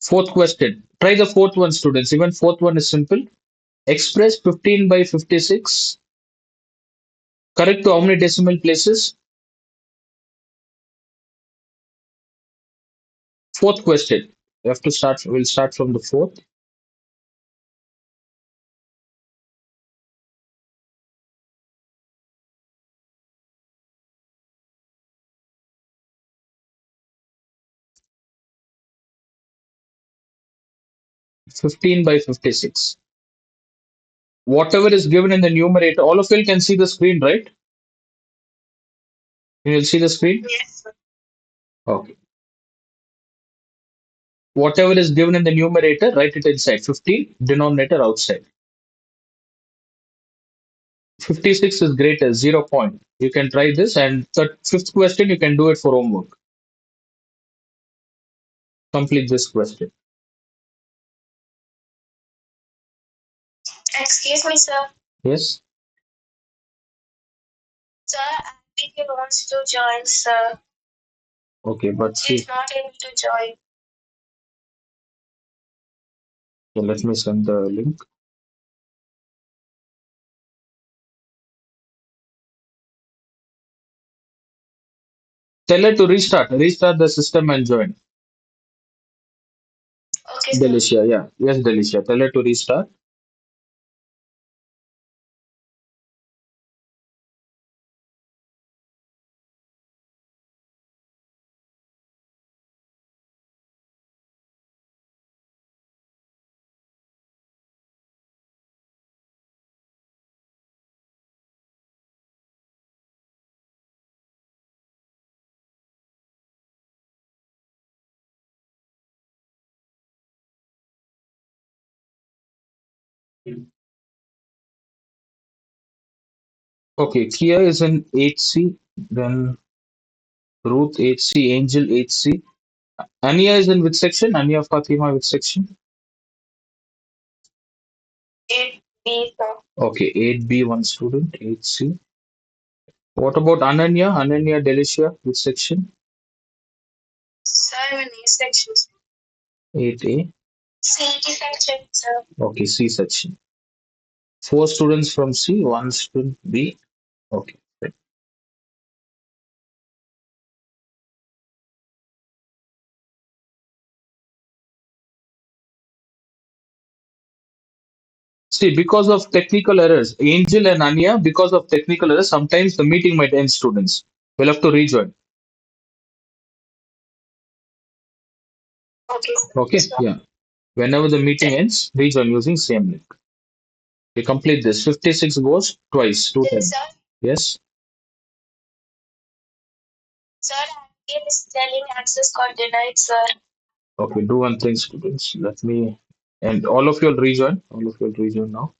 Fourth question. Try the fourth one, students. Even fourth one is simple. Express 15 by 56. Correct to how many decimal places? Fourth question. You have to start. We'll start from the fourth. 15 by 56. Whatever is given in the numerator, all of you can see the screen, right? You will see the screen? Yes. Okay. Whatever is given in the numerator, write it inside. 15, denominator outside. 56 is greater, 0 point. You can try this. And the fifth question, you can do it for homework. Complete this question. Excuse me, sir. Yes. Sir, he wants to join, sir. Okay, but he's not able to join. Okay, let me send the link. Tell her to restart the system and join. Okay, sir. Delicia, yeah. Yes, Delicia. Tell her to restart. Okay, Kia is in 8C, then Ruth 8C, Angel 8C. Ania is in which section? Ania Fatima, which section? 8B, sir. Okay, 8B, one student, 8C. What about Ananya? Ananya Delicia, which section? Sir, I'm in A section. 8A. C section, sir. Okay, C section. Four students from C, one student B. Okay. See, because of technical errors, Angel and Anya, because of technical errors, sometimes the meeting might end, students. We'll have to rejoin. Okay. Okay, yeah. Whenever the meeting ends, rejoin using same link. We complete this. 56 goes twice, two times. Yes. Sir, game is telling access got denied, sir. Okay, do one thing, students. Let me, and all of you will rejoin. All of you will rejoin now.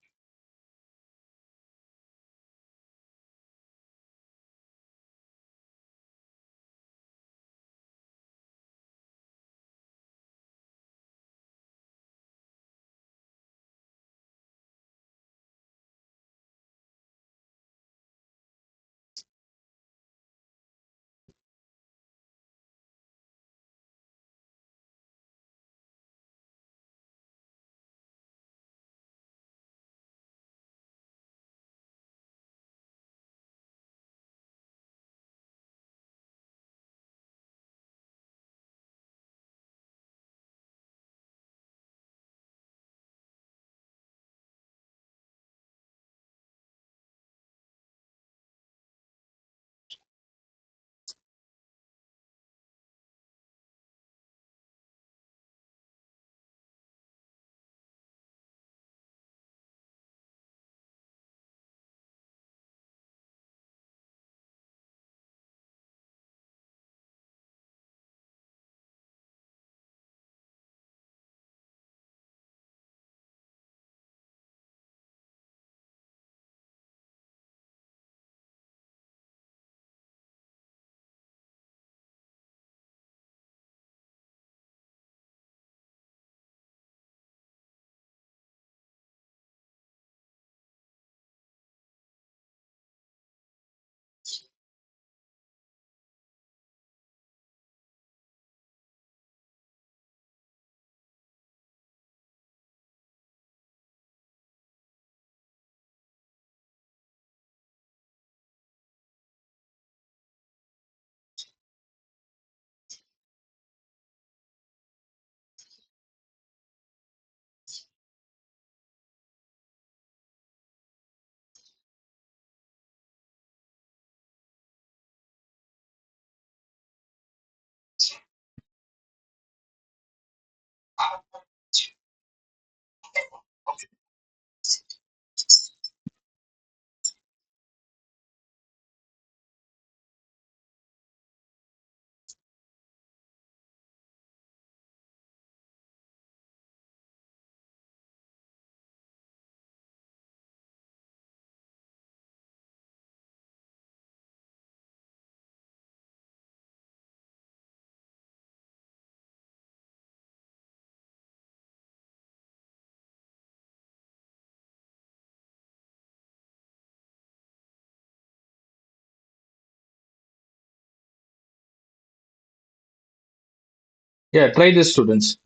Yeah, try this, students.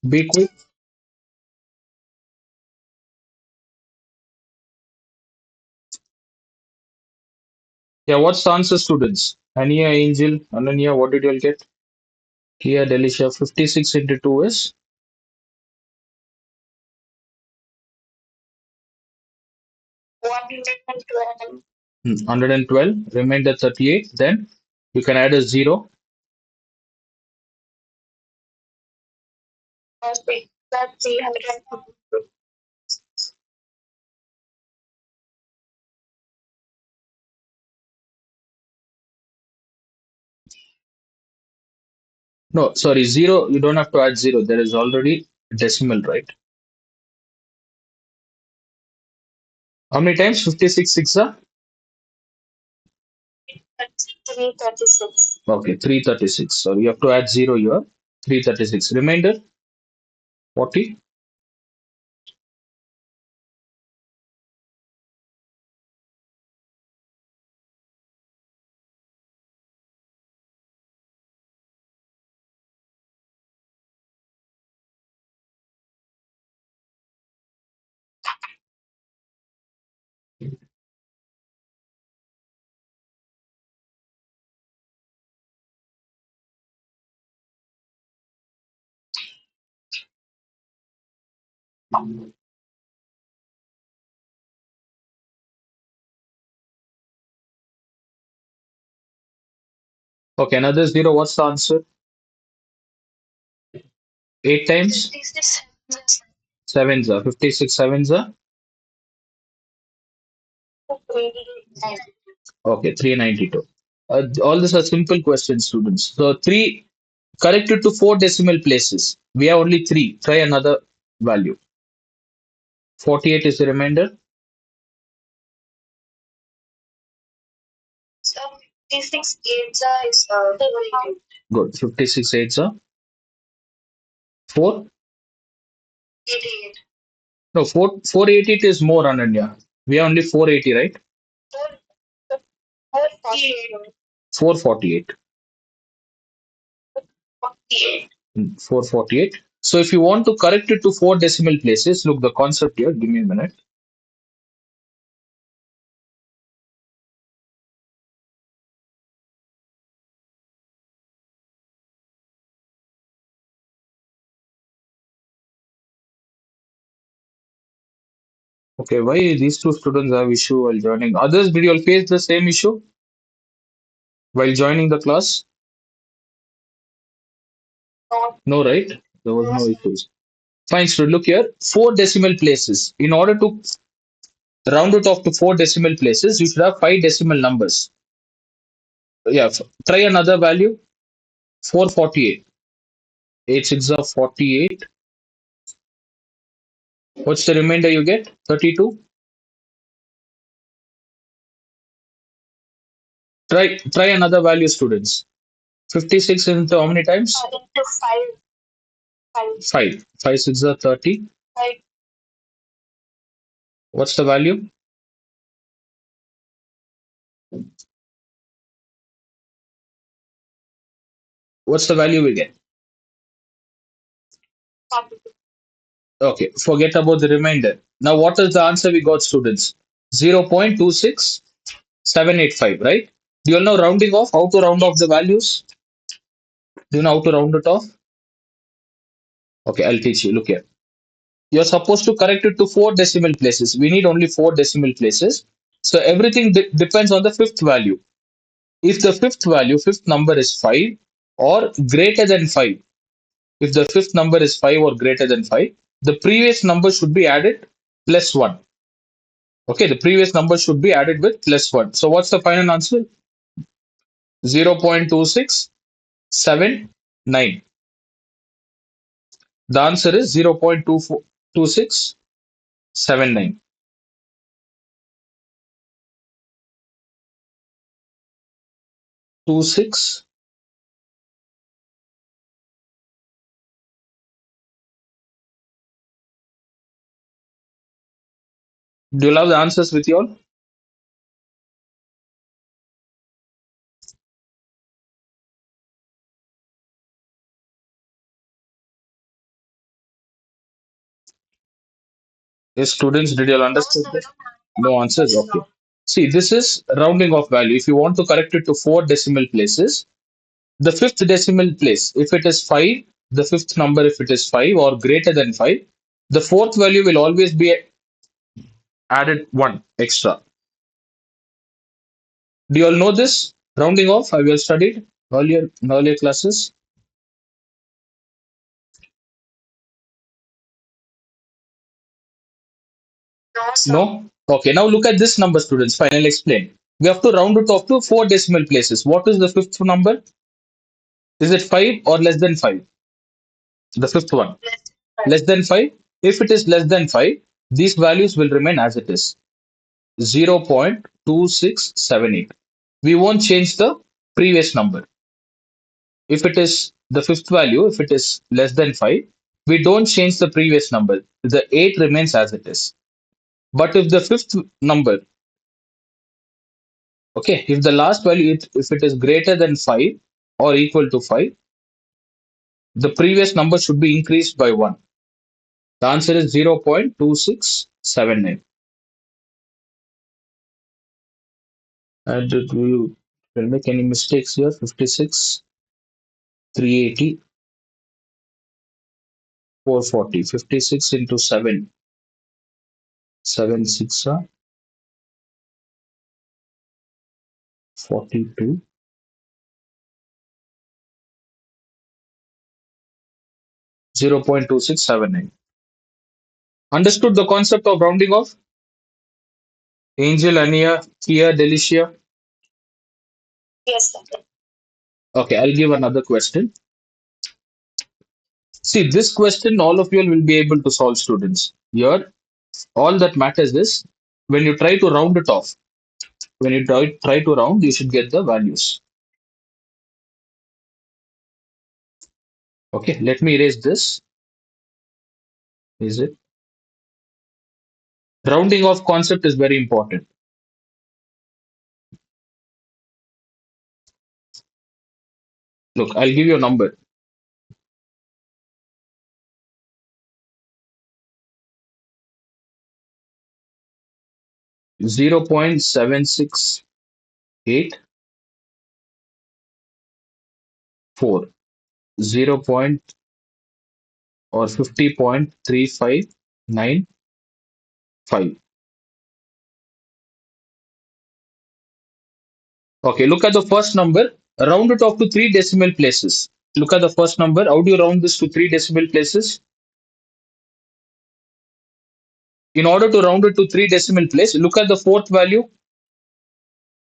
Be quick. Yeah, what's the answer, students? Ania, Angel, Ananya, what did you all get? Kia, Delisha, 56 into 2 is 112. Remainder 38. Then you can add a 0. No, sorry, 0. You don't have to add 0. There is already decimal, right? How many times? 56 6 are? Okay, 336. So you have to add 0 here. 336. Remainder 40. Okay, another 0. What's the answer? 8 times? 7s are. 56 sevens are? Okay, 392. All these are simple questions, students. So 3 corrected to 4 decimal places. We have only 3. Try another value. 48 is the remainder. Good. 56 eights are 4. No, 480 is more, Ananya. We have only 480, right? 448. 448. So if you want to correct it to 4 decimal places, look the concept here. Give me a minute. Okay, why these two students have issue while joining? Others, did you all face the same issue while joining the class? No, right? There was no issues. Fine, so look here. 4 decimal places. In order to round it off to 4 decimal places, you should have 5 decimal numbers. Yeah, try another value. 448. 8 6 are 48. What's the remainder you get? 32. Try another value, students. 56 into how many times? 5. 5 6 are 30. What's the value? What's the value we get? Okay, forget about the remainder. Now, what is the answer we got, students? 0.26785, right? Do you all know rounding off? How to round off the values? Do you know how to round it off? Okay, I'll teach you. Look here. You're supposed to correct it to 4 decimal places. We need only 4 decimal places. So everything depends on the fifth value. If the fifth value, fifth number is 5 or greater than 5, If the fifth number is 5 or greater than 5, the previous number should be added plus 1. Okay, the previous number should be added with plus 1. So what's the final answer? 0.2679. The answer is 0.2679. 26. Do you have the answers with you all? Yes, students, did you all understand this? No answers? Okay. See, this is rounding off value. If you want to correct it to four decimal places, the fifth decimal place, if it is 5, the fifth number, if it is 5 or greater than 5, the fourth value will always be added 1 extra. Do you all know this? Rounding off, have you all studied earlier classes? No? Okay, now look at this number, students. Fine, I'll explain. We have to round it off to four decimal places. What is the fifth number? Is it 5 or less than 5? The fifth one. Less than 5? If it is less than 5, these values will remain as it is. 0.2678. We won't change the previous number. If it is the fifth value, if it is less than 5, we don't change the previous number. The 8 remains as it is. But if the fifth number, okay, if the last value, if it is greater than 5 or equal to 5, the previous number should be increased by 1. The answer is 0.2679. And did you will make any mistakes here? 56, 380, 440. 56 into 7. 7 6 are 42. 0.2679. Understood the concept of rounding off? Angel, Ania, Kia, Delicia. Okay, I'll give another question. See, this question all of you will be able to solve, students. Here, all that matters is when you try to round it off. When you try to round, you should get the values. Okay, let me erase this. Is it? Rounding off concept is very important. Look, I'll give you a number. 0.7684, 0 point or 50.3595. Okay, look at the first number. Round it off to three decimal places. Look at the first number. How do you round this to three decimal places? In order to round it to three decimal place, look at the fourth value.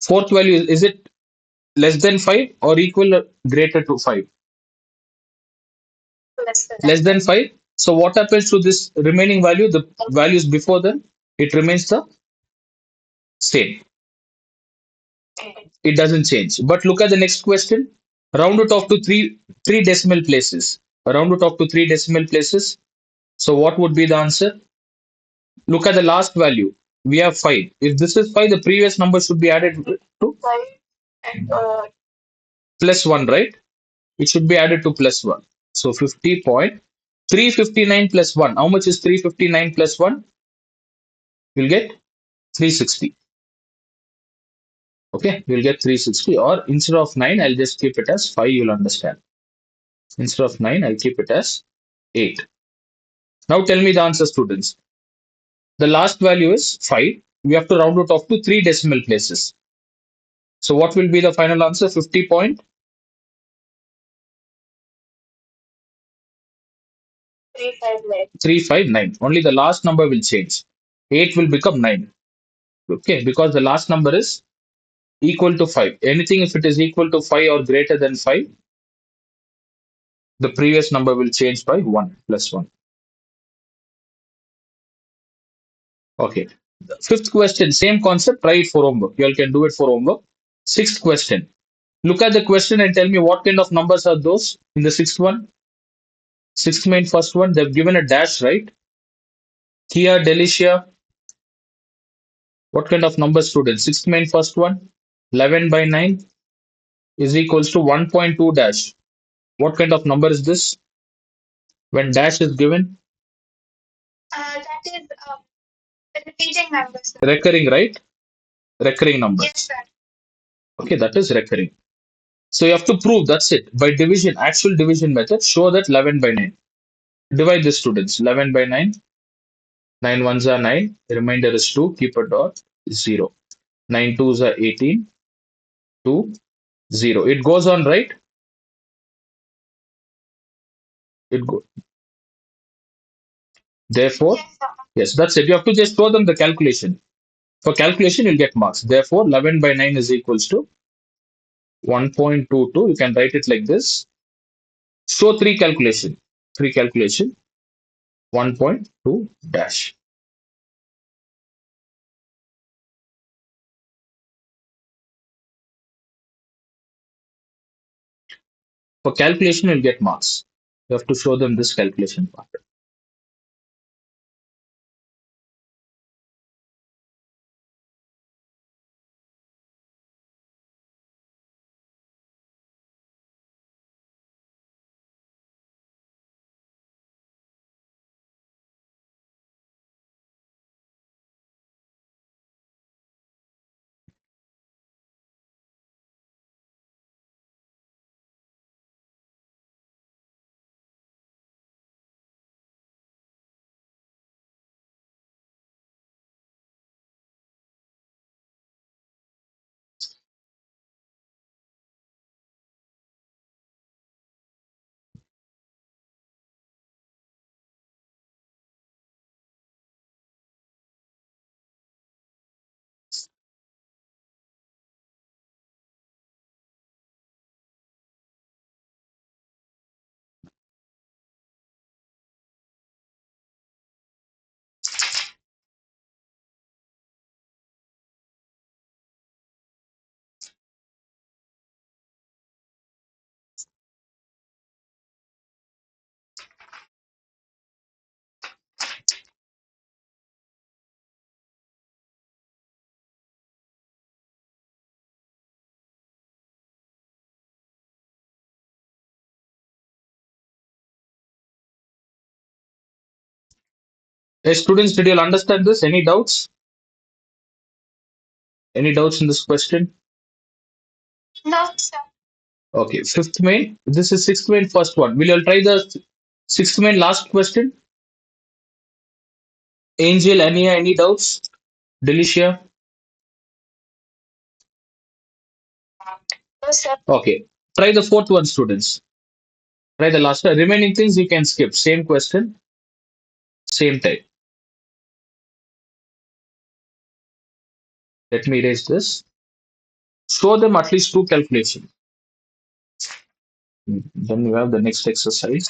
Fourth value, is it less than 5 or equal or greater to 5? Less than 5. So what happens to this remaining value? The values before them, it remains the same. It doesn't change. But look at the next question. Round it off to three decimal places. Round it off to three decimal places. So what would be the answer? Look at the last value. We have 5. If this is 5, the previous number should be added to plus 1, right? It should be added to plus 1. So 50.359 plus 1. How much is 359 plus 1? You'll get 360. Okay, you'll get 360. Or instead of 9, I'll just keep it as 5. You'll understand. Instead of 9, I'll keep it as 8. Now tell me the answer, students. The last value is 5. We have to round it off to three decimal places. So what will be the final answer? 50 point. 359. Only the last number will change. 8 will become 9. Okay, because the last number is equal to 5. Anything if it is equal to 5 or greater than 5, the previous number will change by 1 plus 1. Okay. The fifth question, same concept, try it for homework. You all can do it for homework. Sixth question. Look at the question and tell me what kind of numbers are those in the sixth one. Sixth main first one, they've given a dash, right? Kia, Delicia. What kind of number, students? Sixth main first one, 11 by 9 is equals to 1.2 dash. What kind of number is this? When dash is given, recurring, right? Recurring number. Okay, that is recurring. So you have to prove, that's it. By division, actual division method, show that 11 by 9. Divide the students. 11 by 9. 9 ones are 9. The remainder is 2. Keep a dot. 0. 9 twos are 18. 2. 0. It goes on, right? It go. Therefore, yes, that's it. You have to just show them the calculation. For calculation, you'll get marks. Therefore, 11 by 9 is equals to 1.22. You can write it like this. Show three calculation. Three calculation. 1.2 dash. For calculation, you'll get marks. You have to show them this calculation part. Hey, students, did you understand this? Any doubts? Any doubts in this question? Okay, fifth main. This is sixth main first one. Will you all try the sixth main last question? Angel, Ania, any doubts? Delicia? Okay. Try the fourth one, students. Try the last one. Remaining things you can skip. Same question, same type. Let me erase this. Show them at least two calculations. Then you have the next exercise.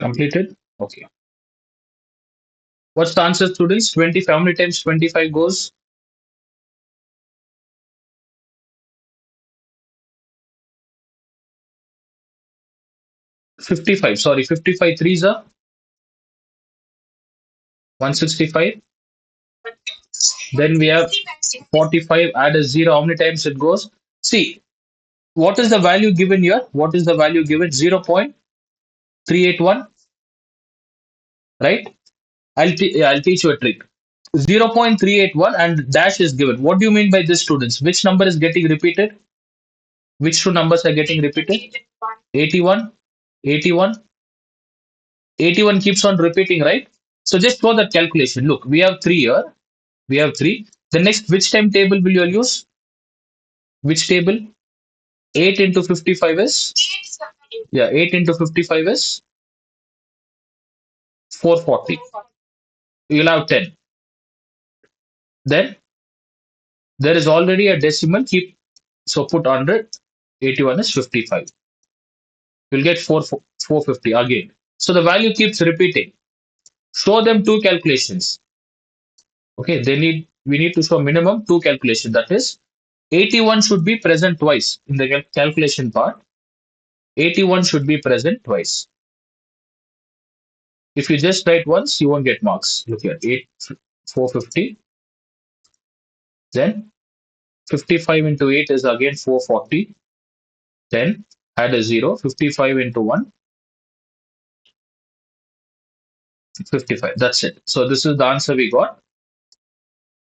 Completed? Okay. What's the answer, students? 25. How many times 25 goes? 55. Sorry, 55 threes are 165. Then we have 45. Add a zero. How many times it goes? See, what is the value given here? What is the value given? 0.381, right? I'll teach you a trick. 0.381 and dash is given. What do you mean by this, students? Which number is getting repeated? Which two numbers are getting repeated? 81, 81, 81 keeps on repeating, right? So just for that calculation, look, we have three here. We have three. The next, which time table will you use? Which table? 8 into 55 is? Yeah, 8 into 55 is 440. You'll have 10. Then there is already a decimal. Keep so put 100. 81 is 55. You'll get 450 again. So the value keeps repeating. Show them two calculations. Okay, we need to show minimum two calculations. That is 81 should be present twice in the calculation part. 81 should be present twice. If you just write once, you won't get marks. Look here, 450. Then 55 into 8 is again 440. Then add a 0. 55 into 1, 55. That's it. So this is the answer we got.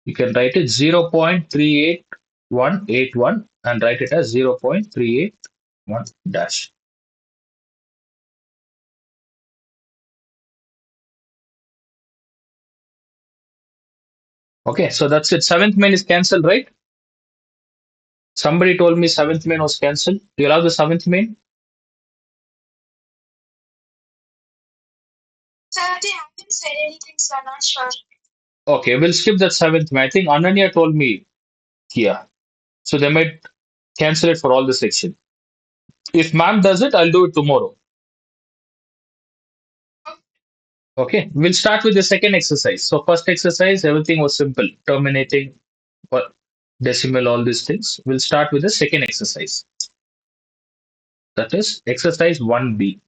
You can write it 0.38181 and write it as 0.381 dash. Okay, so that's it. Seventh main is cancelled, right? Somebody told me seventh main was cancelled. Do you allow the seventh main? Sir, they haven't said anything, so I'm not sure. Okay, we'll skip that seventh main. I think Ananya told me here. So they might cancel it for all the section. If ma'am does it, I'll do it tomorrow. Okay, we'll start with the second exercise. So first exercise, everything was simple. Terminating, decimal, all these things. We'll start with the second exercise. That is exercise 1B.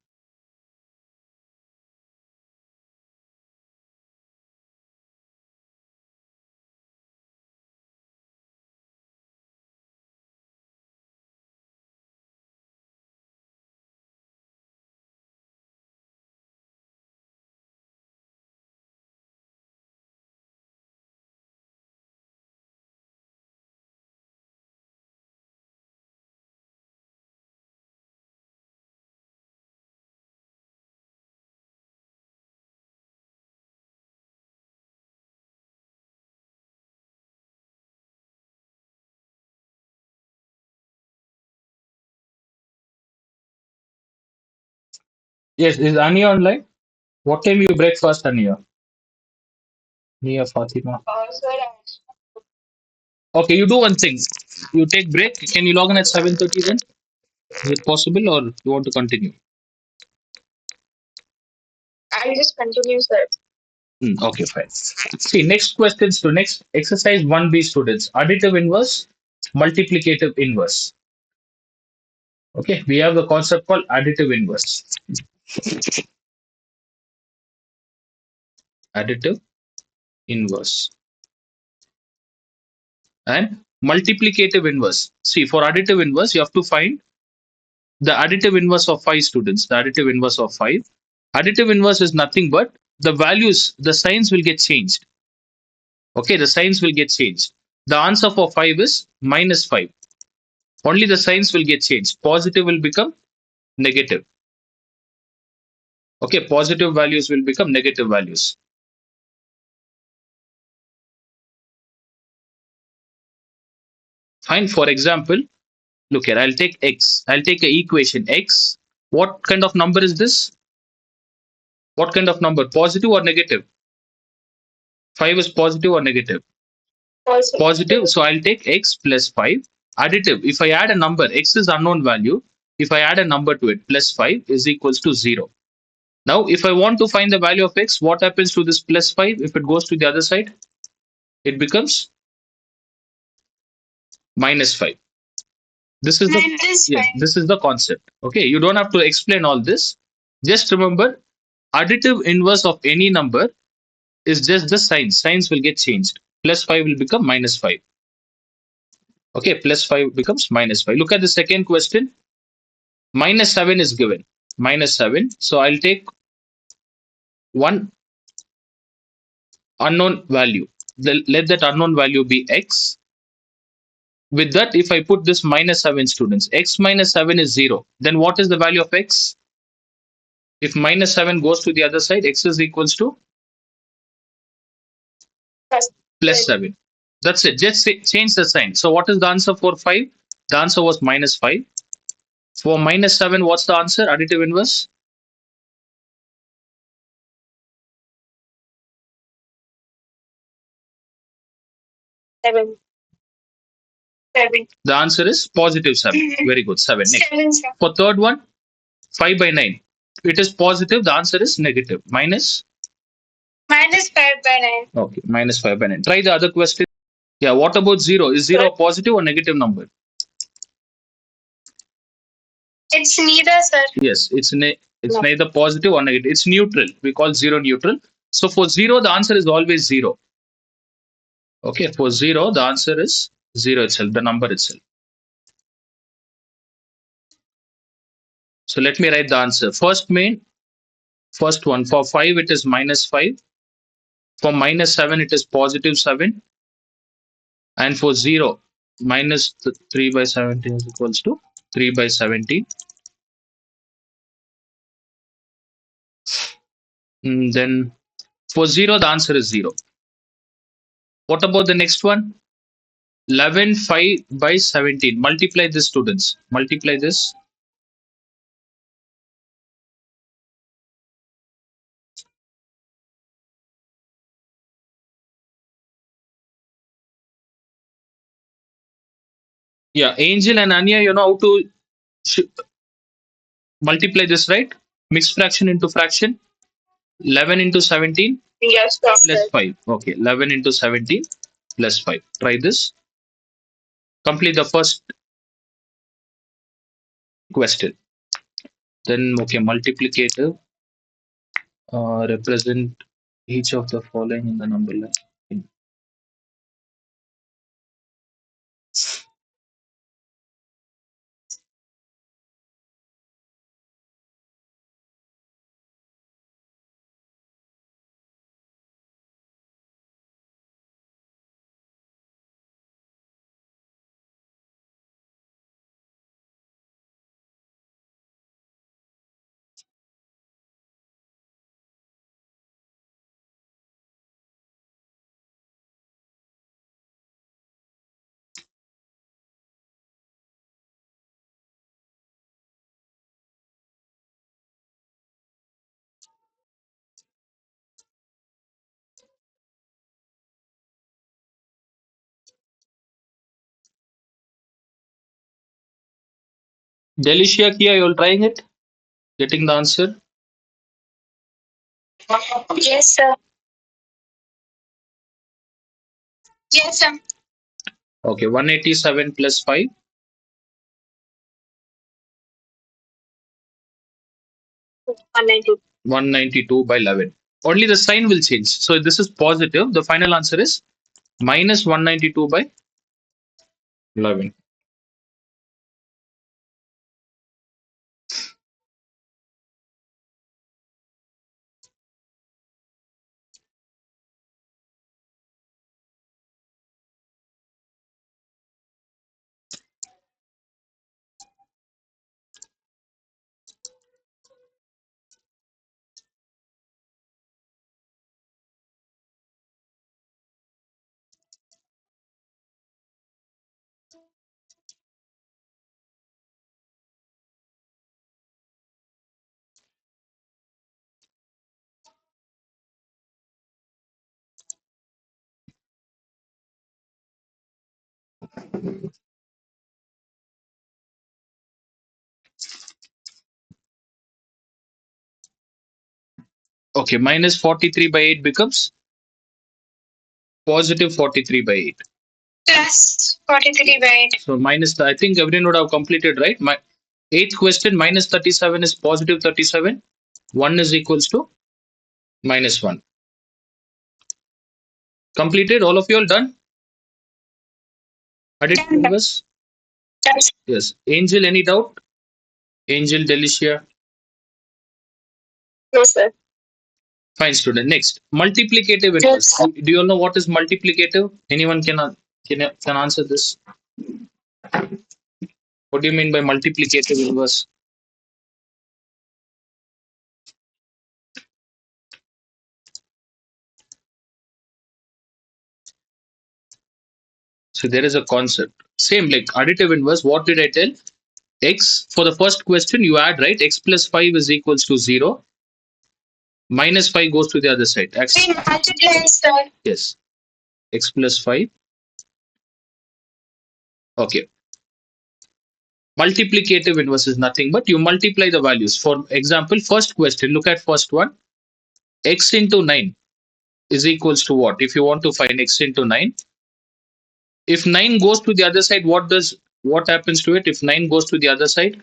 Yes, is Ania online? What time you break first, Ania? Nia Fatima. Okay, you do one thing. You take break. Can you log in at 7:30 then? Is it possible or you want to continue? I'll just continue, sir. Okay, fine. See, next questions to next exercise 1B, students. Additive inverse, multiplicative inverse. Okay, we have the concept called additive inverse. Additive inverse. And multiplicative inverse. See, for additive inverse, you have to find the additive inverse of 5, students. The additive inverse of 5. Additive inverse is nothing but the values, the signs will get changed. Okay, the signs will get changed. The answer for 5 is -5. Only the signs will get changed. Positive will become negative. Okay, positive values will become negative values. Fine. For example, look here, I'll take x. I'll take an equation x. What kind of number is this? What kind of number? Positive or negative? 5 is positive or negative? Positive. Positive. So I'll take x plus 5. Additive. If I add a number, x is unknown value. If I add a number to it, plus 5 is equals to 0. Now, if I want to find the value of x, what happens to this plus 5? If it goes to the other side, it becomes minus 5. This is this is the concept. Okay, you don't have to explain all this. Just remember, additive inverse of any number is just the sign. Signs will get changed. Plus 5 will become minus 5. Okay, plus 5 becomes minus 5. Look at the second question. Minus 7 is given. Minus 7. So I'll take one unknown value. Let that unknown value be x. With that, if I put this minus 7, students, x minus 7 is 0. Then what is the value of x? If minus 7 goes to the other side, x is equals to plus 7. That's it. Just change the sign. So what is the answer for 5? The answer was minus 5. For minus 7, what's the answer? Additive inverse? 7. 7. The answer is positive 7. Very good. 7. Next. 7. For third one, 5 by 9. It is positive. The answer is negative. Minus 5 by 9. Okay. Minus 5 by 9. Try the other question. Yeah. What about 0? Is 0 a positive or negative number? It's neither, sir. Yes. It's neither positive or negative. It's neutral. We call 0 neutral. So for 0, the answer is always 0. Okay. For 0, the answer is 0 itself, the number itself. So let me write the answer. First one, for 5, it is minus 5. For minus 7, it is positive 7. And for 0, minus 3 by 17 is equals to 3 by 17. Then for 0, the answer is 0. What about the next one? 11, 5 by 17. Multiply this, students. Multiply this. Yeah, Angel and Anya, you know how to multiply this, right? Mixed fraction into fraction. 11 into 17. Yes, plus 5. Okay, 11 into 17 plus 5. Try this. Complete the first question. Then, okay, multiplicative. Represent each of the following in the number line. Delicia, Kia, you're trying it? Getting the answer? Yes, sir. Yes, sir. Okay, 187 plus 5. 192. 192 by 11. Only the sign will change. So this is positive. The final answer is minus 192 by 11. Okay, minus 43 by 8 becomes positive 43 by 8. Plus 43 by 8. So minus, I think everyone would have completed, right? My eighth question, minus 37 is positive 37. 1 is equals to minus 1. Completed? All of you all done? Additive inverse? Yes. Angel, any doubt? Angel, Delicia? No, sir. Fine, student. Next, multiplicative inverse. Yes. Do you all know what is multiplicative? Anyone can answer this? What do you mean by multiplicative inverse? So there is a concept. Same like additive inverse. What did I tell? X, for the first question, you add, right? X plus 5 is equals to 0. Minus 5 goes to the other side. X, yes. X plus 5. Okay. Multiplicative inverse is nothing but you multiply the values. For example, first question, look at first one. X into 9 is equals to what? If you want to find X into 9. If 9 goes to the other side, what happens to it? If 9 goes to the other side,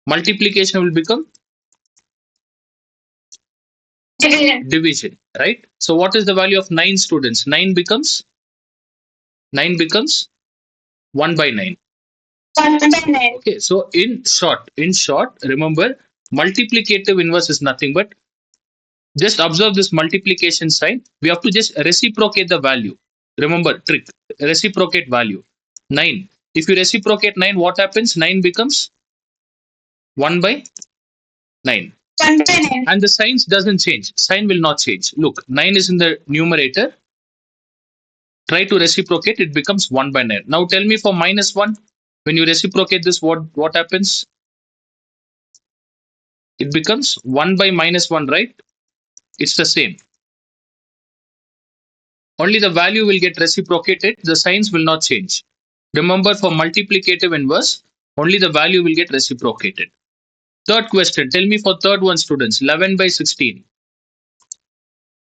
multiplication will become division, right? So what is the value of 9, students? 9 becomes 1 by 9. 1 by 9. Okay, so in short, remember multiplicative inverse is nothing but just observe this multiplication sign. We have to just reciprocate the value. Remember trick, reciprocate value. 9. If you reciprocate 9, what happens? 9 becomes 1 by 9. 1 by 9. And the signs doesn't change. Sign will not change. Look, 9 is in the numerator. Try to reciprocate, it becomes 1 by 9. Now tell me for minus 1, when you reciprocate this, what happens? It becomes 1 by minus 1, right? It's the same. Only the value will get reciprocated, the signs will not change. Remember, for multiplicative inverse, only the value will get reciprocated. Third question, tell me for third one, students, 11 by 16.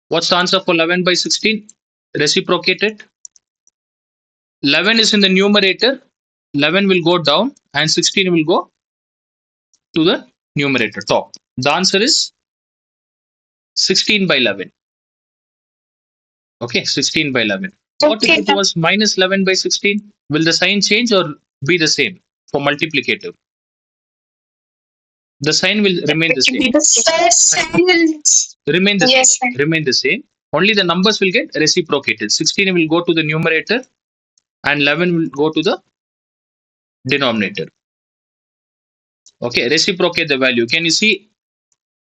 What's the answer for 11 by 16? Reciprocated. 11 is in the numerator, 11 will go down and 16 will go to the numerator top. The answer is 16 by 11. Okay, 16 by 11. What if it was minus 11 by 16? Will the sign change or be the same for multiplicative? The sign will remain the same. The sign will remain the same. Remain the same. Only the numbers will get reciprocated. 16 will go to the numerator and 11 will go to the denominator. Okay, reciprocate the value. Can you see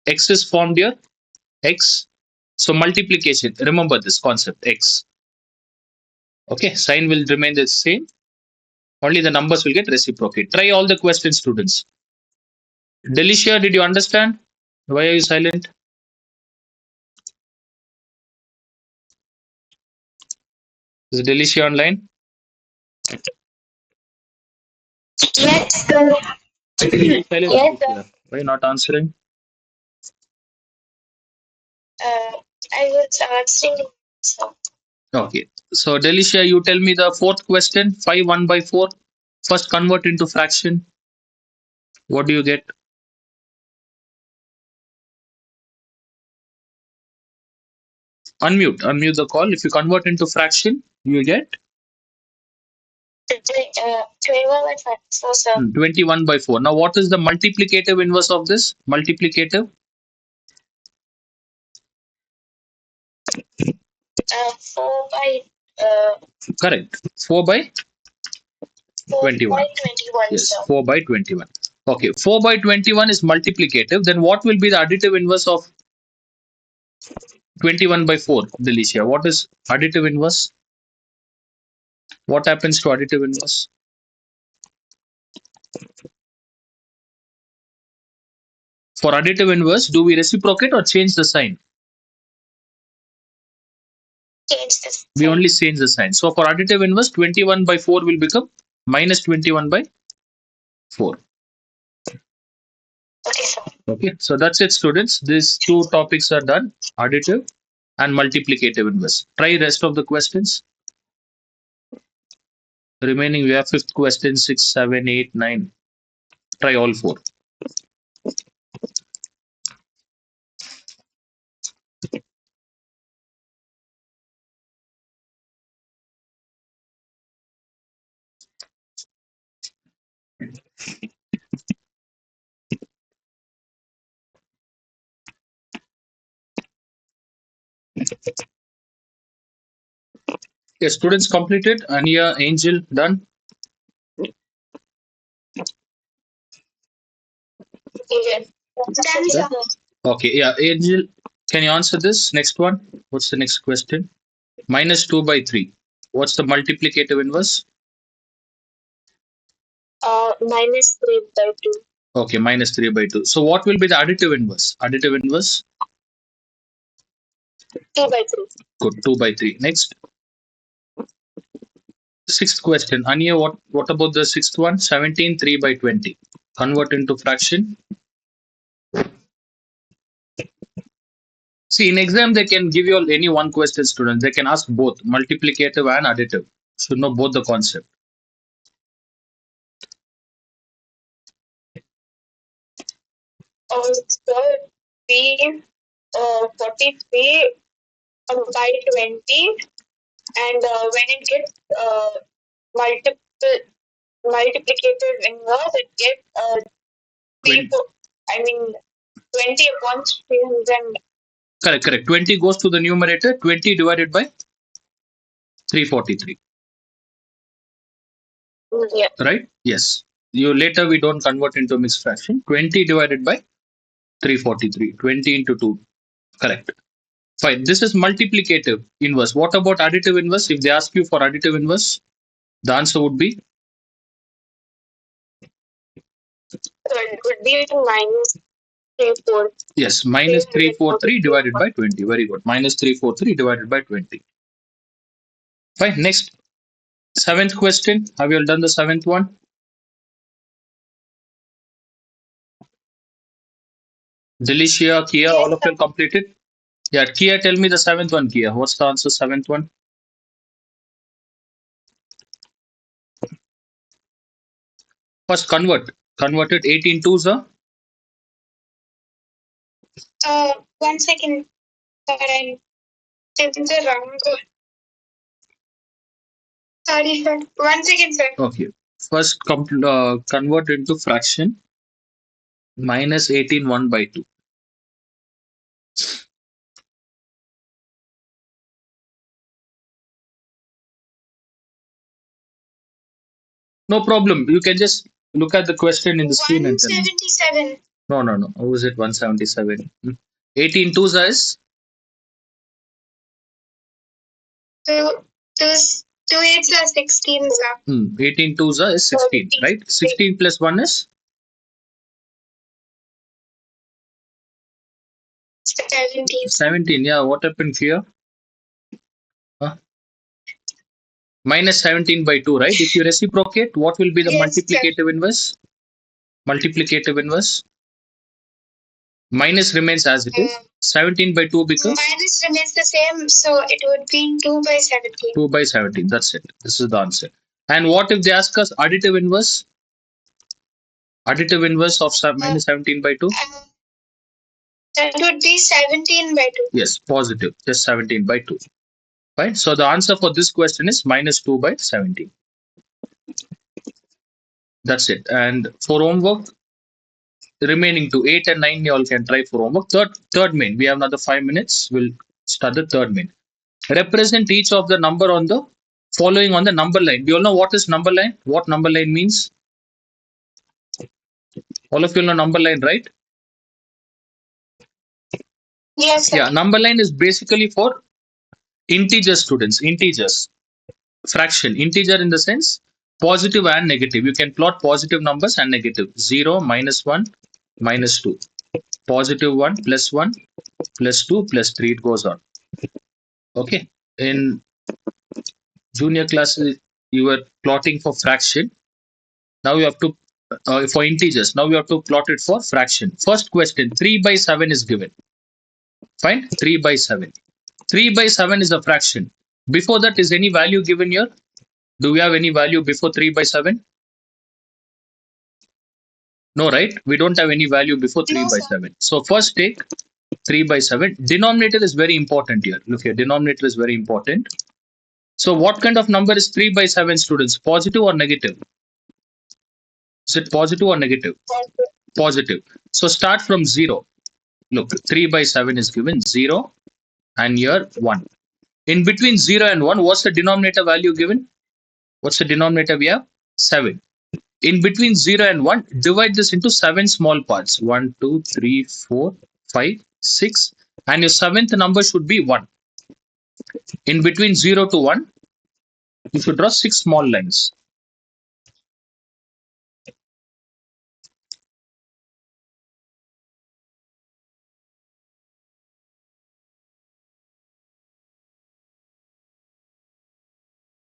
x is formed here? X. So multiplication. Remember this concept, x. Okay, sign will remain the same. Only the numbers will get reciprocate. Try all the questions, students. Delicia, did you understand? Why are you silent? Is Delicia online? Yes, sir. Yes, sir. Why not answering? I was answering. Okay. So, Delicia, you tell me the fourth question. 5 1 by 4. First convert into fraction. What do you get? Unmute the call. If you convert into fraction, you get 21 by 4, sir. 21 by 4. Now, what is the multiplicative inverse of this? Multiplicative? 4 by. Correct. 4 by 21. 4 by 21. Yes, sir. 4 by 21. Okay, 4 by 21 is multiplicative. Then what will be the additive inverse of 21 by 4, Delicia? What is additive inverse? What happens to additive inverse? For additive inverse, do we reciprocate or change the sign? Change the sign. We only change the sign. So for additive inverse, 21 by 4 will become minus 21 by 4. Okay, sir. Okay, so that's it, students. These two topics are done: additive and multiplicative inverse. Try rest of the questions. Remaining, we have fifth question, 6, 7, 8, 9. Try all four. Okay, students completed. Ania, Angel, done. Yes. Done, sir. Okay, yeah, Angel, can you answer this? Next one. What's the next question? Minus 2 by 3. What's the multiplicative inverse? Minus 3 by 2. Okay, minus 3 by 2. So what will be the additive inverse? Additive inverse? 2 by 3. Good, 2 by 3. Next. Sixth question. Anya, what about the sixth one? 17, 3 by 20. Convert into fraction. See, in exam, they can give you any one question, students. They can ask both multiplicative and additive. Should know both the concept. So, we 43 by 20, and when it gets multiple multiplicative inverse, it gets 3, I mean 20 upon 300. Correct. 20 goes to the numerator. 20 divided by 343. Yeah. Right? Yes. You later we don't convert into mixed fraction. 20 divided by 343. 20 into 2. Correct. Fine. This is multiplicative inverse. What about additive inverse? If they ask you for additive inverse, the answer would be? So it would be minus 34. Yes, minus 343 divided by 20. Very good. Minus 343 divided by 20. Fine. Next. Seventh question. Have you all done the seventh one? Delicia, Kia, all of them completed? Yeah, Kia, tell me the seventh one, Kia. What's the answer, seventh one? First, convert. Converted 18 twos, huh? 1 second. Sorry, I'm the wrong. Sorry, sir. 1 second, sir. Okay. First, convert into fraction. Minus 18 1 by 2. No problem. You can just look at the question in the screen and tell me. 177. No. How is it 177? 18 twos is? Two eights are 16. 18 twos is 16, right? 16 plus 1 is? 17. 17, yeah. What happened here? Huh? Minus 17 by 2, right? If you reciprocate, what will be the multiplicative inverse? Multiplicative inverse? Minus remains as it is. 17 by 2 becomes? Minus remains the same, so it would be 2 by 17. 2 by 17, that's it. This is the answer. And what if they ask us additive inverse? Additive inverse of minus 17 by 2? That would be 17 by 2. Yes, positive. Just 17 by 2. Right? So the answer for this question is minus 2 by 17. That's it. And for homework, remaining to 8 and 9, you all can try for homework. Third main. We have another 5 minutes. We'll start the third main. Represent each of the number on the following on the number line. We all know what is number line? What number line means? All of you know number line, right? Yes, sir. Yeah, number line is basically for integer students, integers, fraction, integer in the sense positive and negative. You can plot positive numbers and negative. 0, minus 1, minus 2. Positive 1, plus 1, plus 2, plus 3. It goes on. Okay. In junior classes, you were plotting for fraction. Now you have to for integers. Now we have to plot it for fraction. First question, 3 by 7 is given. Fine, 3 by 7. 3 by 7 is a fraction. Before that, is any value given here? Do we have any value before 3 by 7? No, right? We don't have any value before 3 by 7. So first take 3 by 7. Denominator is very important here. Look here, denominator is very important. So what kind of number is 3 by 7, students? Positive or negative? Is it positive or negative? Positive. So start from 0. Look, 3 by 7 is given 0 and here 1. In between 0 and 1, what's the denominator value given? What's the denominator we have? 7. In between 0 and 1, divide this into 7 small parts. 1, 2, 3, 4, 5, 6. And your seventh number should be 1. In between 0 to 1, you should draw 6 small lines.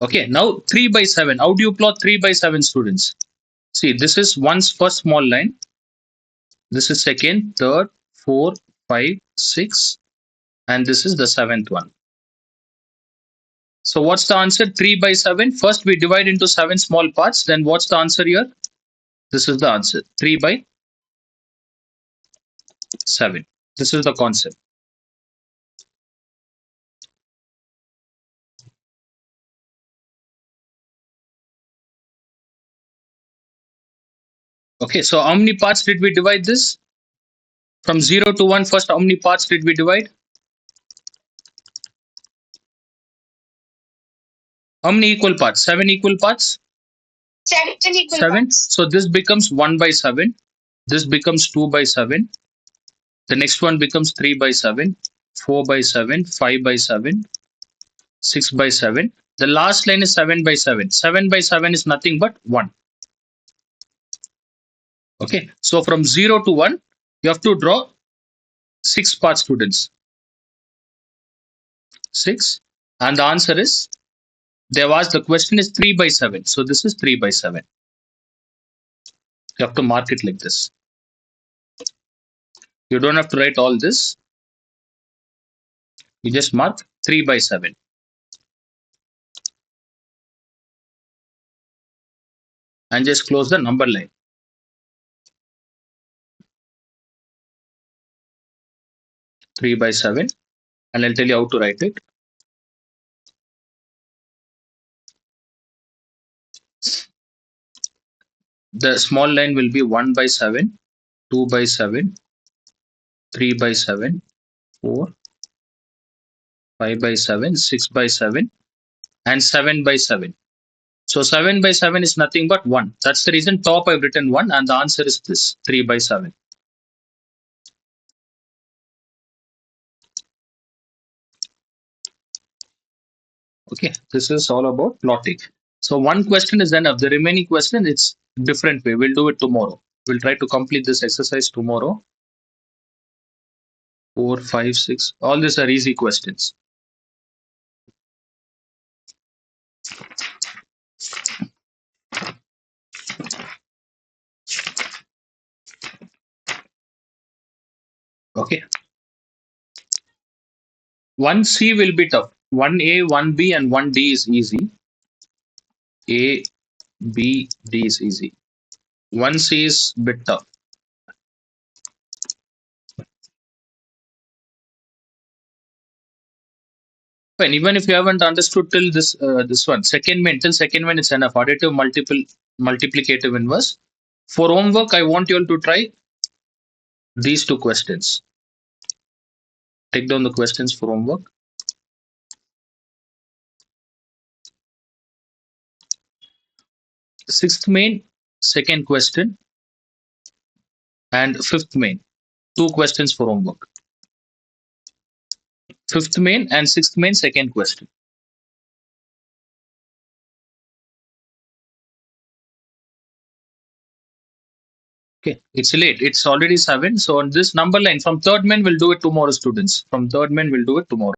Okay, now 3 by 7. How do you plot 3 by 7, students? See, this is one's first small line. This is second, third, fourth, 5, 6. And this is the seventh one. So what's the answer? 3 by 7. First we divide into 7 small parts. Then what's the answer here? This is the answer. 3 by 7. This is the concept. Okay, so how many parts did we divide this? From 0 to 1, first how many parts did we divide? How many equal parts? 7 equal parts? 7 equal 7. Parts. So this becomes 1 by 7. This becomes 2 by 7. The next one becomes 3 by 7, 4 by 7, 5 by 7, 6 by 7. The last line is 7 by 7. 7 by 7 is nothing but 1. Okay, so from 0 to 1, you have to draw 6 parts, students. 6. And the answer is, there was the question is 3 by 7. So this is 3 by 7. You have to mark it like this. You don't have to write all this. You just mark 3 by 7. And just close the number line. 3 by 7. And I'll tell you how to write it. The small line will be 1 by 7, 2 by 7, 3 by 7, 4, 5 by 7, 6 by 7, and 7 by 7. So 7 by 7 is nothing but 1. That's the reason top I've written 1 and the answer is this, 3 by 7. Okay, this is all about plotting. So one question is enough. The remaining question, it's different way. We'll do it tomorrow. We'll try to complete this exercise tomorrow. 4, 5, 6. All these are easy questions. Okay. 1C will be tough. 1A, 1B, and 1D is easy. A, B, D is easy. 1C is a bit tough. Fine. Even if you haven't understood till this one, second main, till second main it's enough. Additive, multiplicative inverse. For homework, I want you all to try these two questions. Take down the questions for homework. Sixth main, second question, and fifth main, 2 questions for homework. Fifth main and sixth main, second question. Okay, it's late. It's already 7. So on this number line, from third main, we'll do it tomorrow, students. From third main, we'll do it tomorrow.